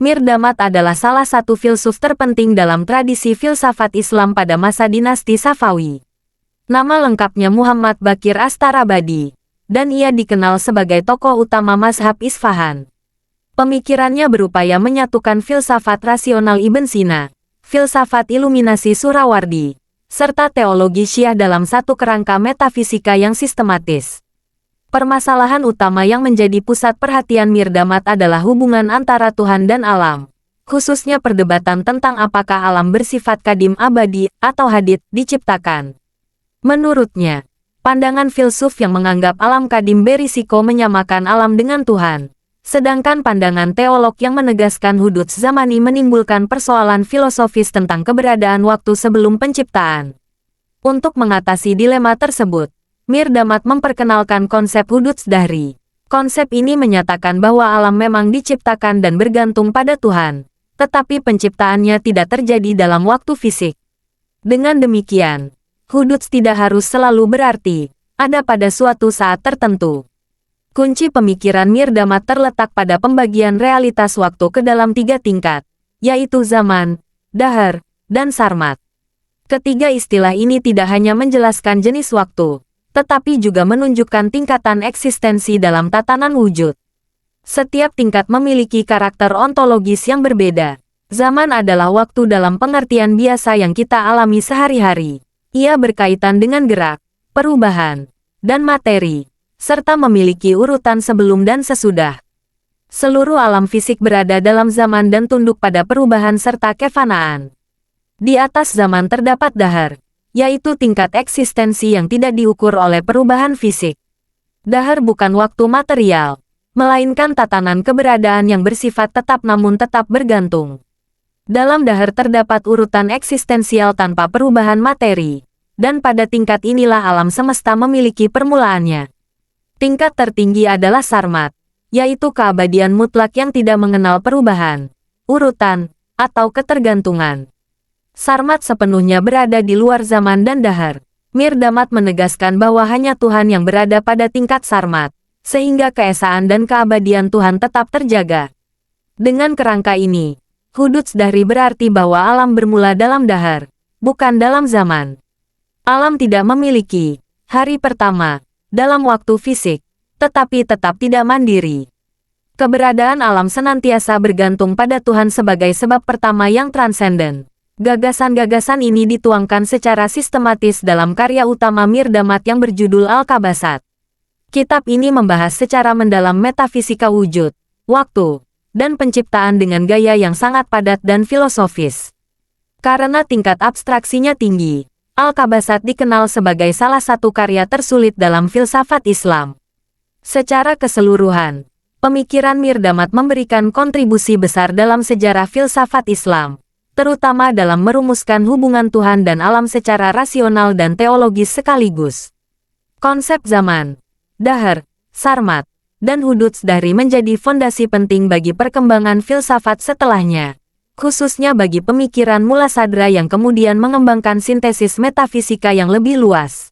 Mirdamat adalah salah satu filsuf terpenting dalam tradisi filsafat Islam pada masa dinasti Safawi. Nama lengkapnya Muhammad Baqir Astarabadi, dan ia dikenal sebagai tokoh utama mazhab Isfahan. Pemikirannya berupaya menyatukan filsafat rasional Ibn Sina, filsafat iluminasi Surawardi, serta teologi Syiah dalam satu kerangka metafisika yang sistematis. Permasalahan utama yang menjadi pusat perhatian Mirdamat adalah hubungan antara Tuhan dan alam, khususnya perdebatan tentang apakah alam bersifat kadim abadi atau hadits diciptakan. Menurutnya, pandangan filsuf yang menganggap alam kadim berisiko menyamakan alam dengan Tuhan. Sedangkan pandangan teolog yang menegaskan hudud zamani menimbulkan persoalan filosofis tentang keberadaan waktu sebelum penciptaan. Untuk mengatasi dilema tersebut, Mirdamat memperkenalkan konsep hudud dahri. Konsep ini menyatakan bahwa alam memang diciptakan dan bergantung pada Tuhan, tetapi penciptaannya tidak terjadi dalam waktu fisik. Dengan demikian, hudud tidak harus selalu berarti ada pada suatu saat tertentu. Kunci pemikiran Mirdamat terletak pada pembagian realitas waktu ke dalam 3 tingkat, yaitu zaman, dahar, dan sarmat. Ketiga istilah ini tidak hanya menjelaskan jenis waktu, tetapi juga menunjukkan tingkatan eksistensi dalam tatanan wujud. Setiap tingkat memiliki karakter ontologis yang berbeda. Zaman adalah waktu dalam pengertian biasa yang kita alami sehari-hari. Ia berkaitan dengan gerak, perubahan, dan materi, serta memiliki urutan sebelum dan sesudah. Seluruh alam fisik berada dalam zaman dan tunduk pada perubahan serta kefanaan. Di atas zaman terdapat dahar, yaitu tingkat eksistensi yang tidak diukur oleh perubahan fisik. Dahar bukan waktu material, melainkan tatanan keberadaan yang bersifat tetap namun tetap bergantung. Dalam dahar terdapat urutan eksistensial tanpa perubahan materi, dan pada tingkat inilah alam semesta memiliki permulaannya. Tingkat tertinggi adalah sarmat, yaitu keabadian mutlak yang tidak mengenal perubahan, urutan, atau ketergantungan. Sarmat sepenuhnya berada di luar zaman dan dahar. Mirdamat menegaskan bahwa hanya Tuhan yang berada pada tingkat sarmat, sehingga keesaan dan keabadian Tuhan tetap terjaga. Dengan kerangka ini, hudud dahri berarti bahwa alam bermula dalam dahar, bukan dalam zaman. Alam tidak memiliki hari pertama dalam waktu fisik, tetapi tetap tidak mandiri. Keberadaan alam senantiasa bergantung pada Tuhan sebagai sebab pertama yang transenden. Gagasan-gagasan ini dituangkan secara sistematis dalam karya utama Mirdamat yang berjudul Al-Qabasat. Kitab ini membahas secara mendalam metafisika wujud, waktu, dan penciptaan dengan gaya yang sangat padat dan filosofis. Karena tingkat abstraksinya tinggi, Al-Qabasat dikenal sebagai salah satu karya tersulit dalam filsafat Islam. Secara keseluruhan, pemikiran Mirdamat memberikan kontribusi besar dalam sejarah filsafat Islam, terutama dalam merumuskan hubungan Tuhan dan alam secara rasional dan teologis sekaligus. Konsep zaman, dahar, sarmat, dan hudud dahri menjadi fondasi penting bagi perkembangan filsafat setelahnya, khususnya bagi pemikiran Mulasadra yang kemudian mengembangkan sintesis metafisika yang lebih luas.